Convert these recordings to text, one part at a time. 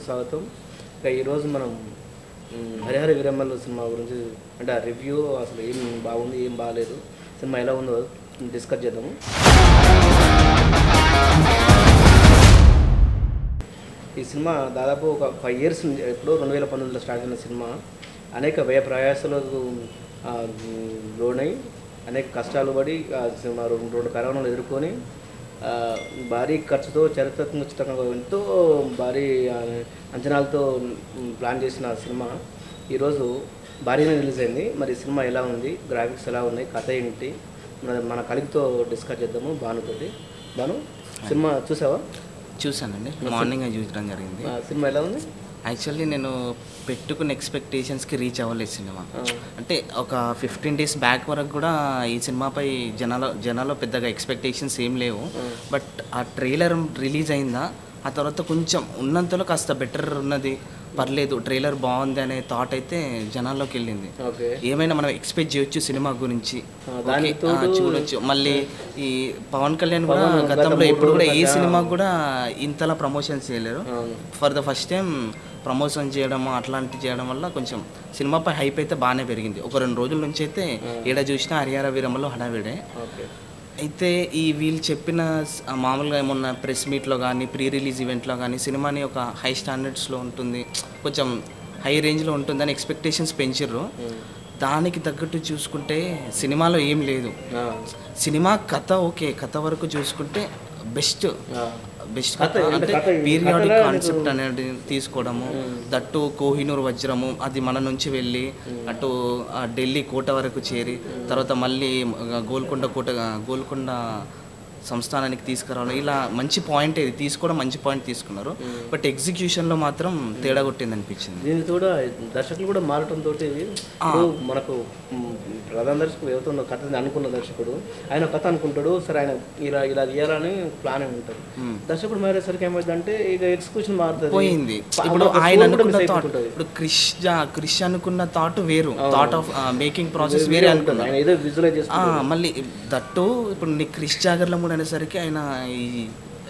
స్వాగతం. ఇక ఈరోజు మనం హరిహర వీరమల్లు సినిమా గురించి అంటే ఆ రివ్యూ అసలు ఏం బాగుంది ఏం బాగాలేదు సినిమా ఎలా ఉందో డిస్కస్ చేద్దాము. ఈ సినిమా దాదాపు ఒక 5 years ఎప్పుడో 2019లో స్టార్ట్ అయిన సినిమా అనేక వ్యయ ప్రయాసాలకు లోనై అనేక కష్టాలు పడి సినిమా రెండు కరోనాలు ఎదుర్కొని భారీ ఖర్చుతో చరిత్రాత్మకంగా ఎంతో భారీ అంచనాలతో ప్లాన్ చేసిన సినిమా ఈరోజు భారీగా రిలీజ్ అయింది. మరి సినిమా ఎలా ఉంది, గ్రాఫిక్స్ ఎలా ఉన్నాయి, కథ ఏంటి మన కలిగితో డిస్కస్ చేద్దాము. భానుతోటి. భాను, సినిమా చూసావా? చూసానండి, మార్నింగ్ చూడడం జరిగింది. సినిమా ఎలా ఉంది? యాక్చువల్లీ నేను పెట్టుకున్న ఎక్స్పెక్టేషన్స్కి రీచ్ అవ్వలేదు సినిమా. అంటే ఒక 15 days బ్యాక్ వరకు కూడా ఈ సినిమాపై జనాల్లో పెద్దగా ఎక్స్పెక్టేషన్స్ ఏం లేవు. బట్ ఆ ట్రైలర్ రిలీజ్ అయిందా ఆ తర్వాత కొంచెం ఉన్నంతలో కాస్త బెటర్ ఉన్నది, పర్లేదు ట్రైలర్ బాగుంది అనే థాట్ అయితే జనాల్లోకి వెళ్ళింది. ఏమైనా మనం ఎక్స్పెక్ట్ చేయొచ్చు సినిమా గురించి, చూడొచ్చు. మళ్ళీ ఈ పవన్ కళ్యాణ్ కూడా గతంలో ఎప్పుడు కూడా ఏ సినిమా కూడా ఇంతలా ప్రమోషన్స్ చేయలేరు. For the first time promotion చేయడము అట్లాంటివి చేయడం వల్ల కొంచెం సినిమాపై హైప్ అయితే బాగానే పెరిగింది. ఒక 2 రోజుల నుంచి అయితే ఏడ చూసినా హరిహర వీరమల్లు హడావిడే. అయితే ఈ వీళ్ళు చెప్పిన మామూలుగా ఏమన్నా ప్రెస్ మీట్లో కానీ ప్రీ రిలీజ్ ఈవెంట్లో కానీ సినిమాని ఒక హై స్టాండర్డ్స్లో ఉంటుంది, కొంచెం హై రేంజ్లో ఉంటుందని ఎక్స్పెక్టేషన్స్ పెంచారు. దానికి తగ్గట్టు చూసుకుంటే సినిమాలో ఏం లేదు. సినిమా కథ ఓకే, కథ వరకు చూసుకుంటే బెస్ట్ కథ. అంటే పీరియాడిక్ కాన్సెప్ట్ అనేది తీసుకోవడము, దట్టు కోహినూర్ వజ్రము అది మన నుంచి వెళ్ళి అటు ఢిల్లీ కోట వరకు చేరి తర్వాత మళ్ళీ గోల్కొండ సంస్థానానికి తీసుకురావడం, ఇలా మంచి పాయింట్ ఇది తీసుకోవడం, మంచి పాయింట్ తీసుకున్నారు. బట్ ఎగ్జిక్యూషన్లో మాత్రం తేడా కొట్టింది అనిపించింది. దీనికి కూడా దర్శకులు కూడా మారటంతో మనకు ప్రధాన దర్శకుడు ఎవరితో కథ అనుకున్న దర్శకుడు ఆయన కథ అనుకుంటాడు, సరే ఆయన ఇలా తీయాలని ప్లాన్ ఉంటాడు. దర్శకుడు మారేసరికి ఏమైందంటే ఇక ఎగ్జిక్యూషన్ మారుతుంది, పోయింది. ఇప్పుడు ఆయన అనుకున్న థాట్, ఇప్పుడు క్రిష్ అనుకున్న థాట్ వేరు, థాట్ ఆఫ్ మేకింగ్ ప్రాసెస్ వేరే అనుకున్నాను. ఏదో విజువలైజ్ మళ్ళీ దట్టు ఇప్పుడు నీ క్రిష్ జాగర్లో కూడా అనేసరికి ఆయన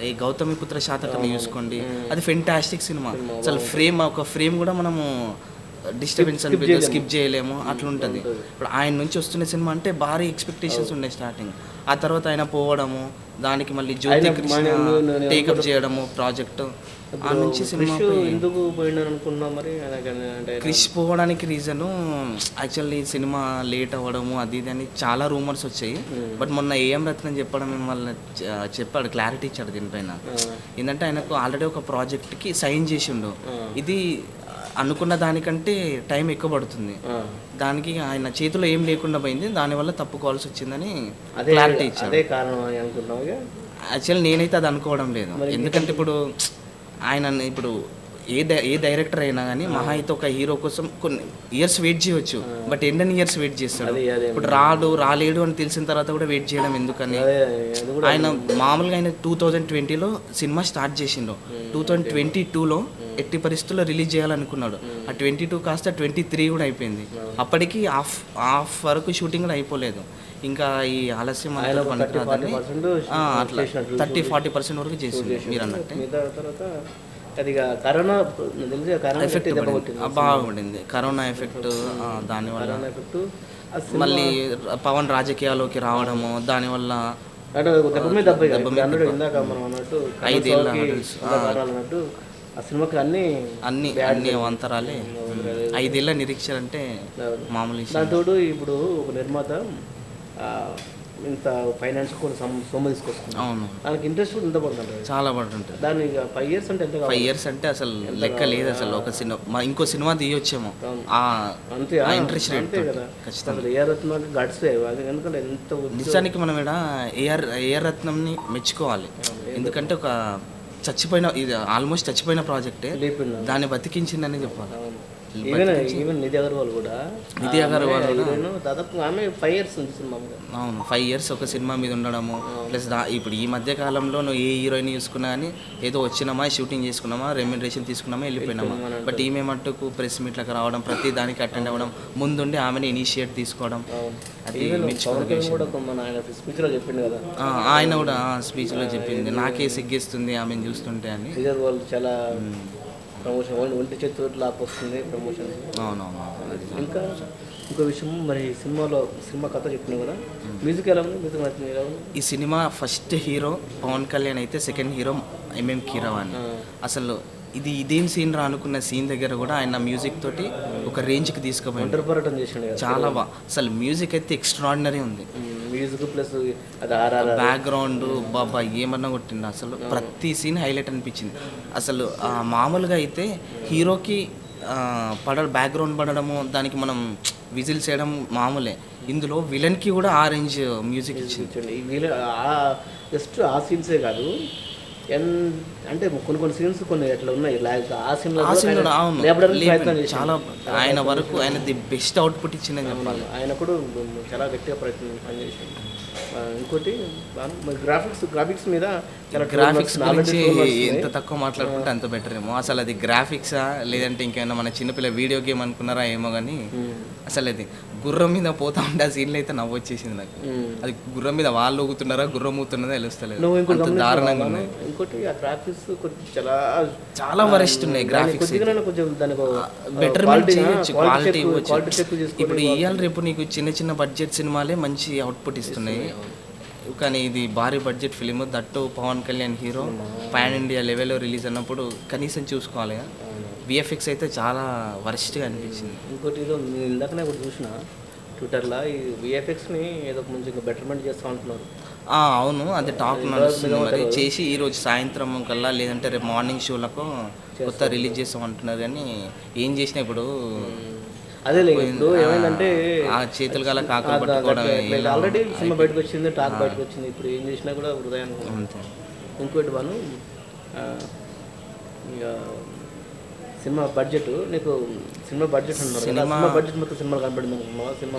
ఈ గౌతమిపుత్ర శాతకర్ణి చూసుకోండి, అది ఫెంటాస్టిక్ సినిమా. అసలు ఒక ఫ్రేమ్ కూడా మనము డిస్టర్బెన్స్ అనిపించదు, స్కిప్ చేయలేము, అట్లుంటుంది. ఇప్పుడు ఆయన నుంచి వస్తున్న సినిమా అంటే భారీ ఎక్స్పెక్టేషన్స్ ఉన్నాయి స్టార్టింగ్. ఆ తర్వాత ఆయన పోవడము, దానికి మళ్ళీ జ్యోతి కృష్ణ టేకప్ చేయడము ప్రాజెక్టు, ఆ నుంచి సినిమా ఎందుకు పోయినాను అనుకున్నా. మరి క్రిష్ పోవడానికి రీజను యాక్చువల్లీ సినిమా లేట్ అవ్వడము అది ఇది అని చాలా రూమర్స్ వచ్చాయి. బట్ మొన్న ఏఎం రత్నం చెప్పడం మిమ్మల్ని చెప్పాడు, క్లారిటీ ఇచ్చాడు దీనిపైన. ఏంటంటే ఆయనకు ఆల్రెడీ ఒక ప్రాజెక్ట్కి సైన్ చేసిండు, ఇది అనుకున్న దానికంటే టైం ఎక్కువ పడుతుంది, దానికి ఆయన చేతిలో ఏం లేకుండా పోయింది, దానివల్ల తప్పుకోవాల్సి వచ్చిందని క్లారిటీ ఇచ్చాడు. యాక్చువల్లీ నేనైతే అది అనుకోవడం లేదు. ఎందుకంటే ఇప్పుడు ఆయన ఇప్పుడు ఏ డైరెక్టర్ అయినా కానీ మహా అయితే ఒక హీరో కోసం కొన్ని ఇయర్స్ వెయిట్ చేయవచ్చు, బట్ ఎన్ని ఇయర్స్ వెయిట్ చేస్తాడు. ఇప్పుడు రాలేడు అని తెలిసిన తర్వాత కూడా వెయిట్ చేయడం ఎందుకని. ఆయన మామూలుగా ఆయన 2020లో సినిమా స్టార్ట్ చేసిండు, 2022లో ఎట్టి పరిస్థితుల్లో రిలీజ్ చేయాలనుకున్నాడు. ఆ 22 కాస్త 23 కూడా అయిపోయింది. అప్పటికి హాఫ్ వరకు షూటింగ్ కూడా అయిపోలేదు. ఇంకా ఈ ఆలస్యం అట్లా 30-40% వరకు చేసింది మీరు అన్నట్టు. ఎఫెక్ట్ బాగుండింది, కరోనా ఎఫెక్ట్. దానివల్ల మళ్ళీ పవన్ రాజకీయాల్లోకి రావడము, దానివల్ల 5 ఏళ్ళ ఆ సినిమాకి అన్ని అవంతరాలే. 5 ఏళ్ళ నిరీక్షణ అంటే మామూలు. దాంతో ఇప్పుడు ఒక నిర్మాత ఇంత ఫైనాన్స్ కూడా సొమ్ము తీసుకొస్తుంది. అవును, దానికి ఇంట్రెస్ట్ కూడా ఎంత పడుతుంది, చాలా పడుతుంటుంది. దాన్ని 5 years అంటే ఎంత? 5 years అంటే అసలు లెక్క లేదు. అసలు ఒక సినిమా ఇంకో సినిమా తీయొచ్చేమో అంతే ఇంట్రెస్ట్ అంతే కదా. అసలు ఏఆర్ రత్నం గడ్స్ ఎందుకంటే ఎంత నిజానికి మనం ఇక్కడ ఏఆర్ రత్నంని మెచ్చుకోవాలి. ఎందుకంటే ఒక ఇది ఆల్మోస్ట్ చచ్చిపోయిన ప్రాజెక్టే, దాన్ని బతికించిందని చెప్పాలి. ఈవెన్ నిధి అగర్వాల్ కూడా దాదాపు ఆమె 5 years ఉంది సినిమా మీద. అవును, 5 years ఒక సినిమా మీద ఉండడము. ప్లస్ ఇప్పుడు ఈ మధ్య కాలంలో నువ్వు ఏ హీరోయిన్ చూసుకున్నా కానీ ఏదో వచ్చినామా, షూటింగ్ చేసుకున్నామా, రెమ్యునరేషన్ తీసుకున్నామా, వెళ్ళిపోయినామా. బట్ ఈమె మట్టుకు ప్రెస్ మీట్లకు రావడం, ప్రతి దానికి అటెండ్ అవ్వడం, ముందుండి ఆమెను ఇనిషియేట్ తీసుకోవడం, అది ఆయన కూడా స్పీచ్లో చెప్పింది, నాకే సిగ్గేస్తుంది ఆమెను చూస్తుంటే అని. చాలా ప్రమోషన్ ఒంటి చేతులు లాక్కొస్తుంది ప్రమోషన్స్. అవునవును. ఇంకా ఇంకో విషయం, మరి సినిమా కథ చెప్తున్నావు కదా, మ్యూజిక్ ఎలా ఉంది? మ్యూజిక్ నచ్చింది ఎలా ఉంది? ఈ cinema first hero Pawan Kalyan అయితే సెకండ్ హీరో ఎంఎం కీరవాణి. అసలు ఇదేం సీన్ రా అనుకున్న సీన్ దగ్గర కూడా ఆయన మ్యూజిక్ తోటి ఒక రేంజ్కి తీసుకుపోయింది. ఒంటరిపోరాటం చేసిండు కదా, చాలా బాగా. అసలు మ్యూజిక్ అయితే ఎక్స్ట్రాడినరీ ఉంది. మ్యూజిక్ ప్లస్ అది ఆర్ఆర్ బ్యాక్గ్రౌండ్ బాబా ఏమన్నా కొట్టింది. అసలు ప్రతి సీన్ హైలైట్ అనిపించింది. అసలు మామూలుగా అయితే హీరోకి బ్యాక్గ్రౌండ్ పడడము, దానికి మనం విజిల్స్ చేయడం మామూలే. ఇందులో విలన్కి కూడా ఆ రేంజ్ మ్యూజిక్ ఇచ్చింది. జస్ట్ ఆ సీన్సే కాదు, అంటే కొన్ని సీన్స్ కొన్ని ఎట్లా ఉన్నాయి, ఆ సీన్ చాలా ఆయన వరకు ఆయన ది బెస్ట్ అవుట్పుట్ ఇచ్చిందని చెప్పాలి. ఆయన కూడా చాలా గట్టిగా ప్రయత్నం పనిచేసింది. ఇంకోటి గ్రాఫిక్స్ మీద గ్రాఫిక్స్ గురించి ఎంత తక్కువ మాట్లాడుకుంటే అంత బెటర్ ఏమో. అసలు అది గ్రాఫిక్సా లేదంటే ఇంకేమైనా మన చిన్నపిల్ల వీడియో గేమ్ అనుకున్నారా ఏమో కానీ అసలు అది గుర్రం మీద పోతా ఉంటే ఆ సీన్లు అయితే నవ్వు వచ్చేసింది నాకు. అది గుర్రం మీద వాళ్ళు ఊగుతున్నారా గుర్రం ఊగుతున్నదో తెలుస్తలేదు, దారుణంగా ఉన్నాయి. ఇంకోటి ఆ గ్రాఫిక్స్ చాలా వరస్ట్ ఉన్నాయి. గ్రాఫిక్స్ బెటర్మెంట్ చేయొచ్చు, క్వాలిటీ ఇవ్వచ్చు. ఇప్పుడు ఇవాళ రేపు నీకు చిన్న చిన్న బడ్జెట్ సినిమాలే మంచి అవుట్పుట్ ఇస్తున్నాయి, కానీ ఇది భారీ budget film, that Pawan Kalyan hero pan India లెవెల్లో రిలీజ్ అన్నప్పుడు కనీసం చూసుకోవాలి. విఎఫ్ఎక్స్ అయితే చాలా వరస్ట్గా అనిపించింది. ఇంకోటి ఏదో నేను ఇందాకనే కూడా చూసిన ట్విట్టర్లో, ఈ విఎఫ్ఎక్స్ని ఏదో కొంచెం బెటర్మెంట్ చేస్తూ ఉంటున్నారు. అవును, అది టాప్ నడుస్తుంది. మరి చేసి ఈరోజు సాయంత్రం కల్లా లేదంటే రేపు మార్నింగ్ షోలకు కొత్త రిలీజ్ చేస్తామంటున్నారు. కానీ ఏం చేసినా ఇప్పుడు అదే ఇప్పుడు ఏమైందంటే ఆ చేతులు గల కాకులు పట్టుకోవడం. ఆల్రెడీ సినిమా బయటకు వచ్చింది, టాక్ బయటకు వచ్చింది, ఇప్పుడు ఏం చేసినా కూడా హృదయాన్ని. ఇంకోటి ఇక సినిమా బడ్జెట్, నీకు సినిమా బడ్జెట్ అన్నారు, సినిమా బడ్జెట్ మొత్తం సినిమాలు కనబడింది సినిమా?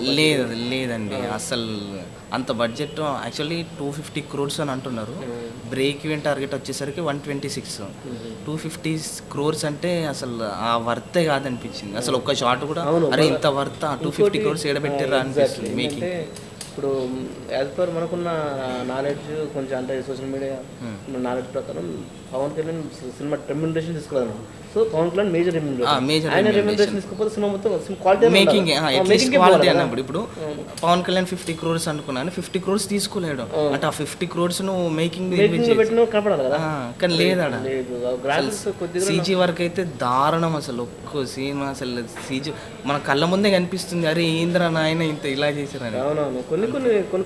లేదండి, అసలు అంత బడ్జెట్ యాక్చువల్లీ 250 crores అని అంటున్నారు. బ్రేక్ ఈవెన్ టార్గెట్ వచ్చేసరికి 126. 250 crores అంటే అసలు ఆ వర్తే కాదనిపించింది. అసలు ఒక్క షాట్ కూడా అరే ఇంత వర్త 250 crores ఏడబెట్టారా అనిపిస్తుంది మేకింగ్. ఇప్పుడు యాజ్ పర్ మనకున్న నాలెడ్జ్ కొంచెం, అంటే సోషల్ మీడియా నాలెడ్జ్ ప్రకారం పవన్ కళ్యాణ్ సినిమా రెమ్యునరేషన్ తీసుకోవాలి. So Pawan Kalyan major remuneration తీసుకోకపోతే సినిమా మొత్తం క్వాలిటీ మేకింగ్ క్వాలిటీ అన్నప్పుడు ఇప్పుడు పవన్ కళ్యాణ్ 50 crores అనుకున్నాను, 50 crores తీసుకోలేడు అంటే ఆ 50 crores నువ్వు మేకింగ్ కనపడాలి కదా, కానీ లేదా సీజీ వర్క్ అయితే దారుణం. అసలు ఒక్కో సీన్ అసలు సీజీ మన కళ్ళ ముందే కనిపిస్తుంది, అరే ఏంద్రా నాయన ఇంత ఇలా చేశారని. అవునవును,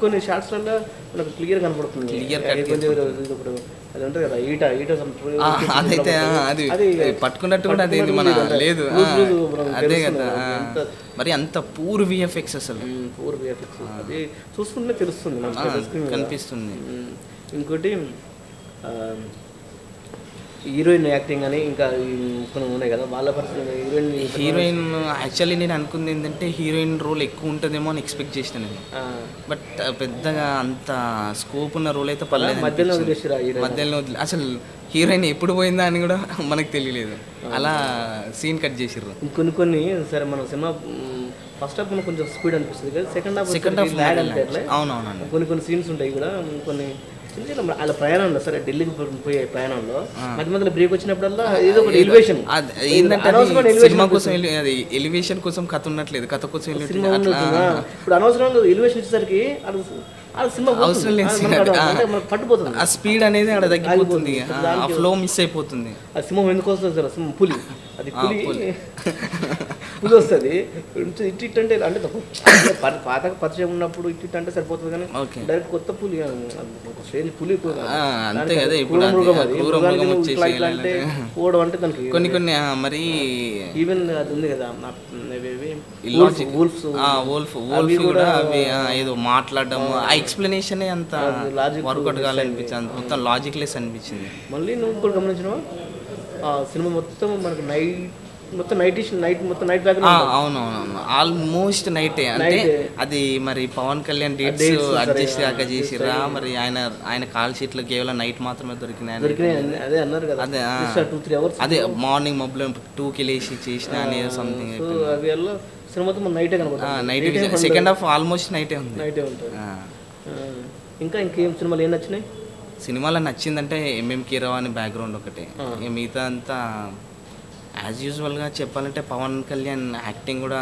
కొన్ని షార్ట్స్లలో మనకు క్లియర్ కనపడుతుంది. ఇప్పుడు అది ఉంటుంది కదా, అదైతే అది పట్టుకున్నట్టు కూడా అదేంది మన లేదు, అదే కదా. మరి అంత పూర్ విఎఫ్ఎక్స్, అసలు పూర్ విఎఫ్ఎక్స్ అది చూసుకుంటే తెలుస్తుంది, కనిపిస్తుంది. ఇంకోటి హీరోయిన్ యాక్టింగ్ అని ఇంకా కొన్ని ఉన్నాయి కదా, వాళ్ళ పరిస్థితి. హీరోయిన్ యాక్చువల్లీ నేను అనుకుంది ఏంటంటే హీరోయిన్ రోల్ ఎక్కువ ఉంటుందేమో అని ఎక్స్పెక్ట్ చేసిన నేను, బట్ పెద్దగా అంత స్కోప్ ఉన్న రోల్ అయితే పర్లేదు. మధ్యలో అసలు హీరోయిన్ ఎప్పుడు పోయిందా అని కూడా మనకు తెలియలేదు, అలా సీన్ కట్ చేసిర్రు. కొన్ని సరే మన సినిమా ఫస్ట్ హాఫ్ మనకు కొంచెం స్పీడ్ అనిపిస్తుంది కదా, సెకండ్ హాఫ్ అవునవునండి. కొన్ని సీన్స్ ఉంటాయి కూడా, కొన్ని వాళ్ళ ప్రయాణంలో సరే ఢిల్లీకి పోయే ప్రయాణంలో మధ్య బ్రేక్ వచ్చినప్పుడల్లా ఏదో ఒకటి ఎలివేషన్ ఏంటంటే సినిమా కోసం అది ఎలివేషన్ కోసం కథ ఉన్నట్లేదు, కథ కోసం ఇప్పుడు అనవసరంగా ఎలివేషన్ వచ్చేసరికి అవసరం లేదు, పట్టుపోతుంది. ఆ స్పీడ్ అనేది అక్కడ తగ్గిపోతుంది, ఆ ఫ్లో మిస్ అయిపోతుంది. ఆ సింహం ఎందుకు వస్తుంది సార్, సింహం పులి, అది పులి వస్తుంది ఇట్ అంటే, అంటే పాత పరిచయం ఉన్నప్పుడు ఇట్ అంటే సరిపోతుంది, కానీ డైరెక్ట్ కొత్త పులి స్ట్రేంజ్ పులి అంతే కదా. ఇప్పుడు అంటే పోవడం అంటే దానికి కొన్ని మరి ఈవెన్ అది ఉంది కదా కూడా అవి ఏదో మాట్లాడడం, ఆ ఎక్స్ప్లెనేషన్ అంత వర్కౌట్ కావాలనిపించింది, మొత్తం లాజిక్ లెస్ అనిపించింది. మళ్ళీ నువ్వు కూడా గమనించినావా, సినిమా మొత్తం మనకు నైట్ అవునవును ఆల్మోస్ట్ నైటే. అంటే అది మరి పవన్ కళ్యాణ్ డేట్స్ అడ్జస్ట్ కాక చేసిరా, మరి ఆయన కాల్ షీట్లు కేవలం నైట్ మాత్రమే దొరికినాయి. అదే మార్నింగ్ మబ్బులో 2కి లేచి చేసిన అనేది something. Night second half almost నైటే ఉంది. ఇంకేం సినిమాలు ఏం నచ్చినాయి? సినిమాలో నచ్చిందంటే ఎంఎం కీరవాణి బ్యాక్గ్రౌండ్ ఒకటే, మిగతా అంతా యాజ్ యూజువల్గా చెప్పాలంటే పవన్ కళ్యాణ్ యాక్టింగ్ కూడా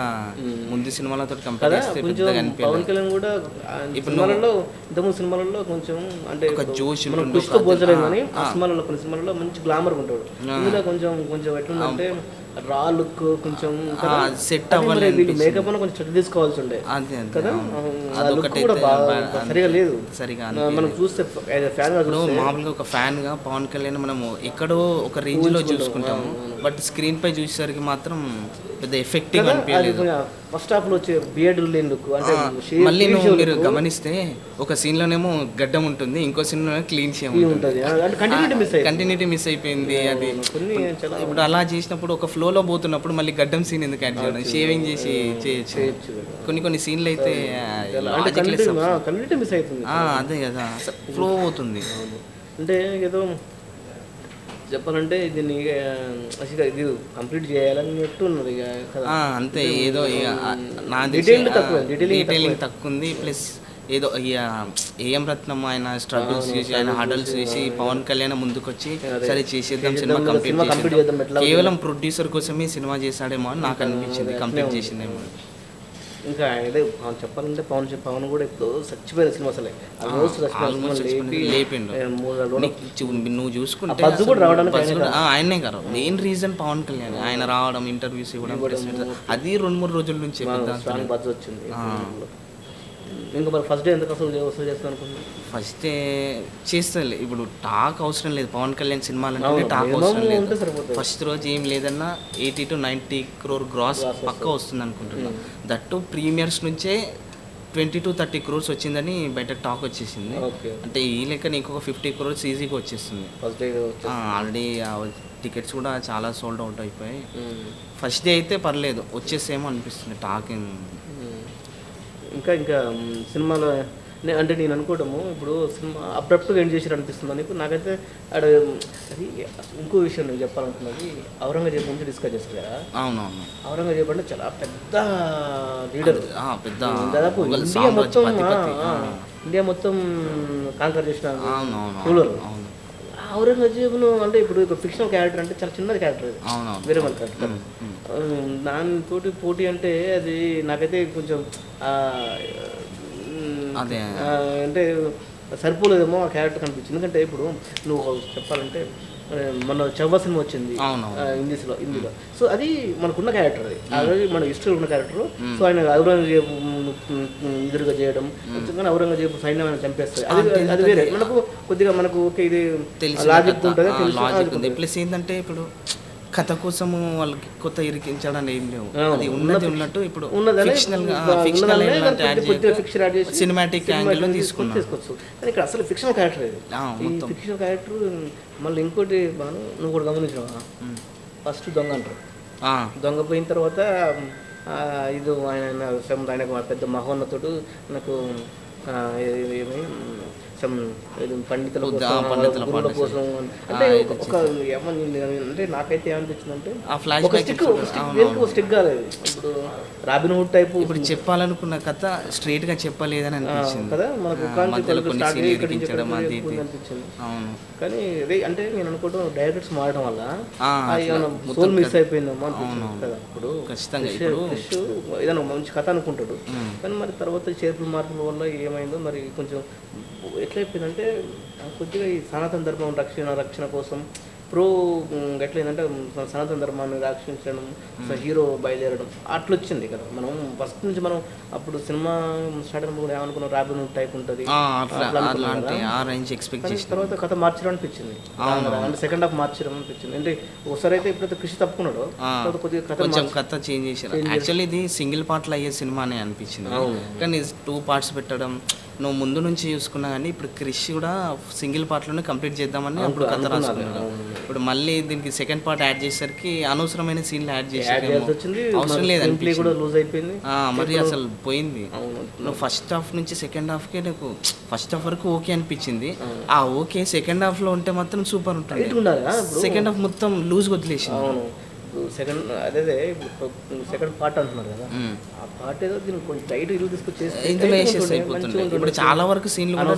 ముందు సినిమాలతో కంపేర్ కదా చేస్తే కొంచెం పెద్దగా పవన్ అనిపించలేదు. కళ్యాణ్ కూడా ఇప్పుడు సినిమాలలో ఇంతకుముందు సినిమాలలో కొంచెం అంటే ఒక జోష్ మనం ఉంటుంది, కుష్తో ఒక పోల్చలేము కానీ ఆ సినిమాలలో కొన్ని సినిమాలలో మంచి గ్లామర్ ఉంటాడు. ఇందులో కొంచెం కొంచెం ఎట్లుందంటే రా లుక్ కొంచెం సెట్ అవ్వాలి మేకప్ అని కొంచెం చెట్టు తీసుకోవాల్సి ఉండే అదే అదే కదా అవును. ఆ లుక్ అదొకటి కూడా బాగా సరిగా లేదు. సరిగా మనం చూస్తే ఫ్యాన్ గా ఇప్పుడు మామూలుగా ఒక ఫ్యాన్గా పవన్ కళ్యాణ్ మనము ఎక్కడో ఒక రేంజ్లో చూసుకుంటాము, బట్ స్క్రీన్ పై చూసేసరికి మాత్రం పెద్ద ఎఫెక్టివ్ అనిపించలేదు. ఫస్ట్ హాఫ్ లో వచ్చే బియర్డ్ లేని లుక్ అంటే మళ్ళీ మీరు గమనిస్తే ఒక సీన్లోనేమో గడ్డం ఉంటుంది, ఇంకో సీన్లో క్లీన్ షేవ్ ఉంటుంది అంటే కంటిన్యూటీ మిస్ అయ్యింది. కంటిన్యూటీ మిస్ అయిపోయింది. అది కొన్ని చాలా ఇప్పుడు అలా చేసినప్పుడు ఒక ఫ్లోలో పోతున్నప్పుడు మళ్ళీ గడ్డం సీన్ ఎందుకు యాడ్ చేయడం, షేవింగ్ చేసి చేయొచ్చు. కొన్ని సీన్లు అయితే అంటే కంటిన్యూటీ మిస్ అవుతుంది. అదే కదా ఫ్లో అవుతుంది. అంటే ఏదో చెప్పాలంటే దీన్ని అసలు ఇది కంప్లీట్ చేయాలన్నట్టు ఉన్నది ఇక కదా. అంతే ఏదో ఇక నా డీటెయిలింగ్ తక్కువ ఉంది. ప్లస్ ఏదో ఇక ఏఎం రత్నం ఆయన స్ట్రగుల్స్ చేసి ఆయన హడల్స్ చేసి పవన్ కళ్యాణ్ ముందుకొచ్చి సరే చేసేద్దాం సినిమా కంప్లీట్ చేద్దాం, కేవలం ప్రొడ్యూసర్ కోసమే సినిమా చేశాడేమో అని నాకు అనిపించింది, కంప్లీట్ చేసిందేమో. ఇంకా అదే చెప్పాలంటే పవన్ కూడా ఇప్పుడు చచ్చిపోయిన సినిమా అసలే లేపిండు. నువ్వు చూసుకుంటే ఆయనే కదా మెయిన్ రీజన్ పవన్ కళ్యాణ్. ఆయన రావడం, ఇంటర్వ్యూస్ ఇవ్వడం, అది 2-3 రోజుల నుంచి బజ్ వచ్చింది. ఇంకా మరి ఫస్ట్ డే ఎందుకు అసలు చేస్తాను అనుకున్నాను. ఫస్ట్ డే చేస్తలే, ఇప్పుడు టాక్ అవసరం లేదు. పవన్ కళ్యాణ్ సినిమాలంటే టాక్ అవసరం లేదు. ఫస్ట్ రోజు ఏం లేదన్నా 80 to 90 crore గ్రాస్ పక్క వస్తుంది అనుకుంటున్నాను. దట్టు ప్రీమియర్స్ నుంచే 20 to 30 crores వచ్చిందని బయట టాక్ వచ్చేసింది. అంటే ఈ లెక్కన ఇంకొక 50 crores ఈజీగా వచ్చేస్తుంది. ఆల్రెడీ టికెట్స్ కూడా చాలా సోల్డ్ అవుట్ అయిపోయాయి. ఫస్ట్ డే అయితే పర్లేదు, వచ్చేసేమో అనిపిస్తుంది టాక్. ఇంకా సినిమాలో అంటే నేను అనుకోవడము ఇప్పుడు సినిమా అబ్రప్ట్గా ఎండ్ చేసి అనిపిస్తుంది అని నాకైతే అది ఇంకో విషయం నేను చెప్పాలనుకున్నది. ఔరంగజేబు గురించి డిస్కస్ చేస్తారు కదా. అవునవును. ఔరంగజేబు అంటే చాలా పెద్ద లీడర్, పెద్ద దాదాపు ఇండియా మొత్తం కాంకర్ చేసిన రూలర్. ఔరంగజేబును అంటే ఇప్పుడు ఒక ఫిక్షనల్ క్యారెక్టర్ అంటే చాలా చిన్నది క్యారెక్టర్, వేరే వాళ్ళ క్యారెక్టర్. దానితోటి పోటీ అంటే అది నాకైతే కొంచెం అంటే సరిపోలేదేమో ఆ క్యారెక్టర్ కనిపించింది. ఎందుకంటే ఇప్పుడు నువ్వు చెప్పాలంటే మన చెవ్వ సినిమా వచ్చింది హిందీలో. సో అది మనకున్న క్యారెక్టర్, అది ఆల్రెడీ మన హిస్టరీ ఉన్న క్యారెక్టర్. సో ఆయన ఔరంగజేబు ఎదురుగా చేయడం, ఔరంగజేబు సైన్యం చంపేస్తుంది, అది వేరే. మనకు కొద్దిగా మనకు ఓకే ఇది లాజిక్ ఉంటుంది. ప్లస్ ఏంటంటే ఇప్పుడు కథ కోసము వాళ్ళకి కొత్త ఇరికించడానికి ఏం లేవు, అది ఉన్నది ఉన్నట్టు ఇప్పుడు సినిమాటిక్ యాంగిల్ లో తీసుకోవచ్చు. కానీ ఇక్కడ అసలు ఫిక్షనల్ క్యారెక్టర్ ఇది. ఈ ఫిక్షనల్ క్యారెక్టర్ మళ్ళీ ఇంకోటి నువ్వు కూడా గమనించావా, ఫస్ట్ దొంగ అంటారు. దొంగ పోయిన తర్వాత ఇది ఆయన పెద్ద మహోన్నతుడు నాకు పండితుల కోసం అంటే అంటే నాకైతే ఏమనిపించిందంటే స్టిక్ కాలేదు. ఇప్పుడు రాబిన్ హుడ్ టైప్ ఇప్పుడు చెప్పాలనుకున్న కథ స్ట్రైట్ గా చెప్పలేదని అనిపించింది కదా మనకు. కానీ అంటే నేను అనుకోవడం డైరెక్టర్స్ మారడం వల్ల సోల్ మిస్ అయిపోయిందమ్మా అనిపించింది కదా. ఇప్పుడు ఖచ్చితంగా ఏదైనా మంచి కథ అనుకుంటాడు, కానీ మరి తర్వాత చేర్పుల మార్పుల వల్ల ఏమైందో మరి కొంచెం ఎట్లయిపోయిందంటే కొద్దిగా ఈ సనాతన ధర్మం రక్షణ కోసం ఎట్లయిందంటే సనాతన ధర్మాన్ని రక్షించడం, హీరో బయలుదేరడం అట్లా వచ్చింది కదా. మనం ఫస్ట్ నుంచి మనం అప్పుడు సినిమా స్టార్ట్ అయినప్పుడు కూడా ఏమనుకున్నాం, రాబిన్ హుడ్ టైప్ ఉంటుంది, తర్వాత కథ మార్చడం అనిపించింది. అంటే సెకండ్ హాఫ్ మార్చడం అనిపించింది. అంటే ఒకసారి అయితే ఎప్పుడైతే కృషి తప్పుకున్నాడో కొద్దిగా కథ చేంజ్ చేశారు. యాక్చువల్లీ ఇది సింగిల్ పార్ట్లో అయ్యే సినిమా అనే అనిపించింది, కానీ 2 parts పెట్టడం నువ్వు ముందు నుంచి చూసుకున్నా. కానీ ఇప్పుడు క్రిష్ కూడా సింగిల్ పార్ట్లోనే కంప్లీట్ చేద్దామని అప్పుడు కథ రాసుకున్నాడు. ఇప్పుడు మళ్ళీ దీనికి సెకండ్ పార్ట్ యాడ్ చేసేసరికి అనవసరమైన సీన్లు యాడ్ చేసి అవసరం లేదనిపించింది. మరి అసలు పోయింది. నువ్వు ఫస్ట్ హాఫ్ నుంచి సెకండ్ హాఫ్కే నీకు ఫస్ట్ హాఫ్ వరకు ఓకే అనిపించింది. ఆ ఓకే సెకండ్ హాఫ్లో ఉంటే మాత్రం సూపర్ ఉంటుంది. సెకండ్ హాఫ్ మొత్తం లూజ్ వదిలేసింది. సెకండ్ అదే సెకండ్ పార్ట్ అంటున్నారు కదా, ఆ పార్ట్ ఏదో దీనికి కొంచెం టైట్ ఇల్లు తీసుకొచ్చి ఇందులో వేసేసి అయిపోతుంది. ఇప్పుడు చాలా వరకు సీన్లు కూడా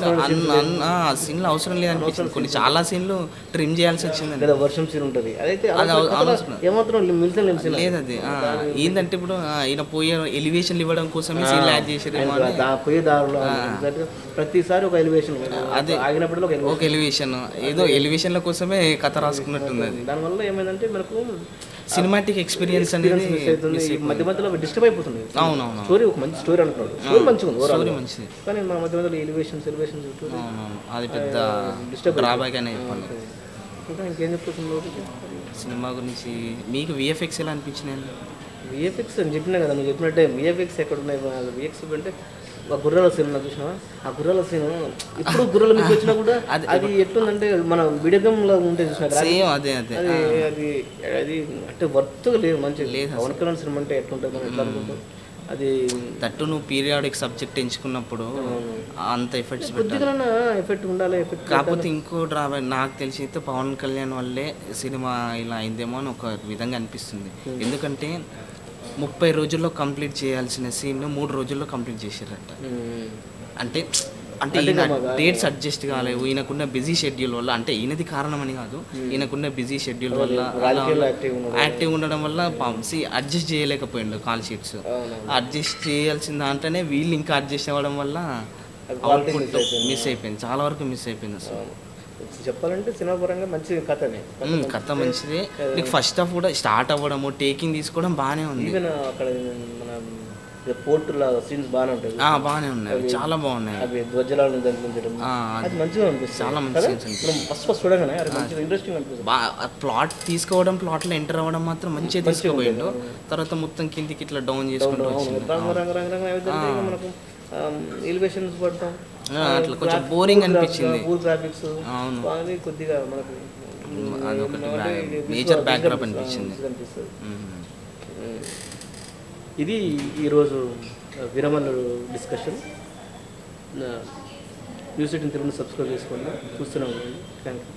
సీన్లు అవసరం లేదనిపించింది. కొన్ని చాలా సీన్లు ట్రిమ్ చేయాల్సి వచ్చింది. లేదా వర్షం సీన్ ఉంటుంది, అదైతే ఏమాత్రం మిల్సన్ లేదు. అది ఏంటంటే ఇప్పుడు ఈయన పోయే ఎలివేషన్లు ఇవ్వడం కోసమే సీన్లు యాడ్ చేసారేమో అని. పోయే దారిలో ప్రతిసారి ఒక ఎలివేషన్, అదే ఆగినప్పుడు ఒక ఎలివేషన్, ఏదో ఎలివేషన్ల కోసమే కథ రాసుకున్నట్టుంది. అది దానివల్ల ఏమైందంటే మనకు సినిమాటిక్ ఎక్స్పీరియన్స్ అనేది మధ్య మధ్యలో డిస్టర్బ్ అయిపోతుంది. అవునవును, స్టోరీ ఒక మంచి స్టోరీ అంటున్నాడు, స్టోరీ మంచిగా ఉంది, స్టోరీ మంచిది, కానీ మన మధ్య మధ్యలో ఎలివేషన్స్ అవునవును, అది పెద్ద డ్రాబ్యాక్ అనే చెప్పాలి. ఇంకా ఇంకేం చెప్తుంది సినిమా గురించి? మీకు విఎఫ్ఎక్స్ ఎలా అనిపించినాయి? విఎఫ్ఎక్స్ అని చెప్పినా కదా, నువ్వు చెప్పినట్టే విఎఫ్ఎక్స్ ఎక్కడ ఉన్నాయి. విఎఫ్ఎక్స్ అంటే ఆ గుర్రాల సీన్ చూసినావా? ఆ గుర్రాల సీన్ ఇప్పుడు గుర్రాల మీకు వచ్చినా కూడా అది ఎట్లుందంటే మన వీడియో గేమ్లో ఉంటే చూసినా అదే అదే అది అది అది అంటే వర్త్గా లేదు, మంచిగా లేదు. పవన్ కళ్యాణ్ సినిమా అంటే ఎట్లుంటుంది మనం ఎట్లా అనుకుంటాం. అది తట్టు నువ్వు పీరియాడిక్ సబ్జెక్ట్ ఎంచుకున్నప్పుడు అంత ఎఫెక్ట్స్ కొద్దిగా ఎఫెక్ట్ ఉండాలి. ఎఫెక్ట్ కాకపోతే ఇంకో డ్రాబ్యాక్ నాకు తెలిసి అయితే పవన్ కళ్యాణ్ వల్లే సినిమా ఇలా అయిందేమో అని ఒక విధంగా అనిపిస్తుంది. ఎందుకంటే 30 రోజుల్లో కంప్లీట్ చేయాల్సిన సీన్ 3 రోజుల్లో కంప్లీట్ చేసారట. అంటే అంటే ఈయన డేట్స్ అడ్జస్ట్ కాలేవు, ఈయనకున్న బిజీ షెడ్యూల్ వల్ల. అంటే ఈయనది కారణం అని కాదు, ఈయనకున్న బిజీ షెడ్యూల్ వల్ల, యాక్టివ్ ఉండడం వల్ల అడ్జస్ట్ చేయలేకపోయిండు కాల్ షీట్స్. అడ్జస్ట్ చేయాల్సిన దాంట్లోనే వీళ్ళు ఇంకా అడ్జస్ట్ అవ్వడం వల్ల అవుట్పుట్ మిస్ అయిపోయింది, చాలా వరకు మిస్ అయిపోయింది. అసలు చెప్పాలంటే సినిమా పరంగా మంచి కథనే, కథ మంచిదే. నీకు ఫస్ట్ హాఫ్ కూడా స్టార్ట్ అవ్వడము, టేకింగ్ తీసుకోవడం బాగానే ఉంది. ఈవెన్ అక్కడ మన పోర్టుల సీన్స్ బాగానే ఉంటాయి, బాగానే ఉన్నాయి, చాలా బాగున్నాయి. అవి ధ్వజాలను దండించడం అది మంచిగా అనిపిస్తుంది, చాలా మంచి సీన్స్ అనిపిస్తుంది. ఫస్ట్ చూడగానే అది మంచిగా ఇంట్రెస్టింగ్ అనిపిస్తుంది. ప్లాట్ తీసుకోవడం, ప్లాట్లో ఎంటర్ అవ్వడం మాత్రం మంచిగా తీసుకుపోయిండు. తర్వాత మొత్తం కిందికి ఇట్లా డౌన్ చేసుకుంటూ మనకు ఎలివేషన్స్ పడతాం, అట్లా కొంచెం బోరింగ్ అనిపించింది. గ్రాఫిక్స్ అవును, అది కొద్దిగా మనకు అదొకటి మేజర్ బ్యాక్డ్రాప్ అనిపించింది. ఇది ఈరోజు విరమణ డిస్కషన్. న్యూస్ 18 తెలుగుని సబ్స్క్రైబ్ చేసుకోండి, చూస్తూనే ఉండండి. Thank you.